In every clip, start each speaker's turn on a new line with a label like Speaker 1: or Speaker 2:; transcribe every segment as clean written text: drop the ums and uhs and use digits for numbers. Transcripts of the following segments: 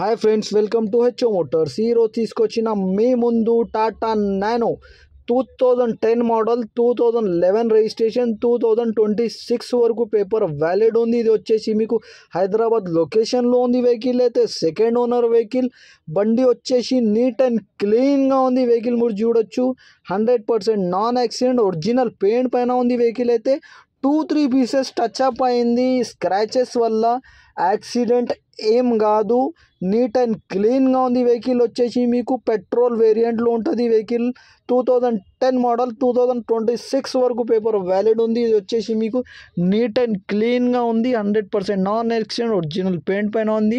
Speaker 1: Hi friends, welcome to HO Motors. ఈరోజు తీసుకొచ్చిన మీ ముందు టాటా నానో 2010 మోడల్, 2011 రిజిస్ట్రేషన్, 2026 వరకు పేపర్ వ్యాలిడ్ ఉంది. ఇది వచ్చేసి మీకు హైదరాబాద్ లొకేషన్లో ఉంది. వెహికల్ అయితే సెకండ్ ఓనర్ వెహికల్. బండి వచ్చేసి నీట్ అండ్ క్లీన్గా ఉంది. వెహికల్ మీరు చూడొచ్చు, 100% నాన్ యాక్సిడెంట్ ఒరిజినల్ పెయింట్ పైన ఉంది. వెహికల్ అయితే 2-3 పీసెస్ టచ్అప్ అయింది. స్క్రాచెస్ వల్ల యాక్సిడెంట్ ఏం కాదు. నీట్ అండ్ క్లీన్గా ఉంది. వెహికల్ వచ్చేసి మీకు పెట్రోల్ వేరియంట్లో ఉంటుంది. వెహికల్ 2010 మోడల్, 2026 వరకు పేపర్ వ్యాలిడ్ ఉంది. ఇది వచ్చేసి మీకు నీట్ అండ్ క్లీన్గా ఉంది. 100% నాన్ యాక్సిడెంట్ ఒరిజినల్ పెయింట్ పైన ఉంది.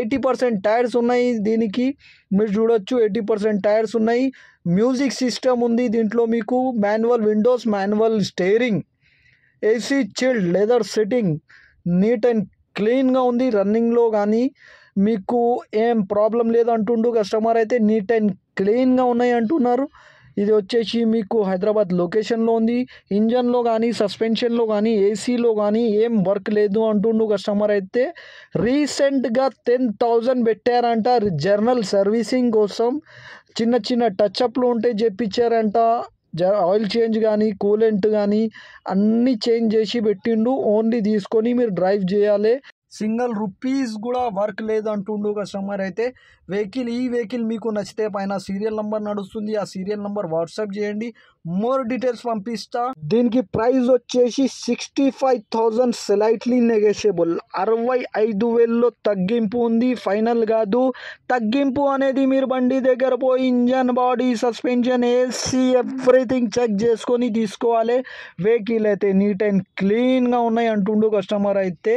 Speaker 1: 80% టైర్స్ ఉన్నాయి. దీనికి మీరు చూడొచ్చు, 80% టైర్స్ ఉన్నాయి. మ్యూజిక్ సిస్టమ్ ఉంది దీంట్లో. మీకు manual windows, manual steering, AC chilled, leather sitting, neat and క్లీన్గా ఉంది. రన్నింగ్లో కానీ మీకు ఏం ప్రాబ్లం లేదు అంటుండు కస్టమర్. అయితే నీట్ అండ్ క్లీన్గా ఉన్నాయి అంటున్నారు. ఇది వచ్చేసి మీకు హైదరాబాద్ లొకేషన్లో ఉంది. ఇంజన్లో కానీ, సస్పెన్షన్లో కానీ, ఏసీలో కానీ ఏం వర్క్ లేదు అంటుండు కస్టమర్. అయితే రీసెంట్గా 10,000 పెట్టారంట జర్నల్ సర్వీసింగ్ కోసం. చిన్న చిన్న టచ్అప్లు ఉంటే చెప్పించారంట. ఆయిల్ చేంజ్ కానీ, కూలెంట్ కానీ అన్నీ చేంజ్ చేసి పెట్టిండు. ఓన్లీ తీసుకొని మీరు డ్రైవ్ చేయాలి. సింగిల్ రూపీస్ కూడా వర్క్ లేదు అంటుండు కస్టమర్. అయితే ఈ వెహికల్ మీకు నచ్చితే పైన సీరియల్ నెంబర్ నడుస్తుంది. ఆ సీరియల్ నెంబర్ వాట్సాప్ చేయండి, మోర్ డీటెయిల్స్ పంపిస్తా. దీనికి ప్రైస్ వచ్చేసి 65,000, స్లైట్లీ నెగోషియబుల్. 65,000లో తగ్గింపు ఉంది, ఫైనల్ కాదు. తగ్గింపు అనేది మీరు బండి దగ్గర పోయి engine, body, suspension, AC everything check చేసుకొని తీసుకోవాలి. వెహికల్ అయితే నీట్ అండ్ క్లీన్గా ఉన్నాయి అంటుండు కస్టమర్. అయితే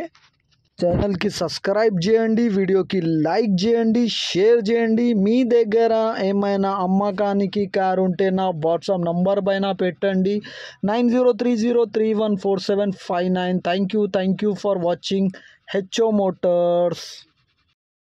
Speaker 1: ఛానల్కి సబ్స్క్రైబ్ చేయండి, వీడియోకి లైక్ చేయండి, షేర్ చేయండి. మీ దగ్గర ఏమైనా అమ్మకానికి కారు ఉంటే నా వాట్సాప్ నంబర్ పైన పెట్టండి, 9030314759. Thank you for watching HO Motors.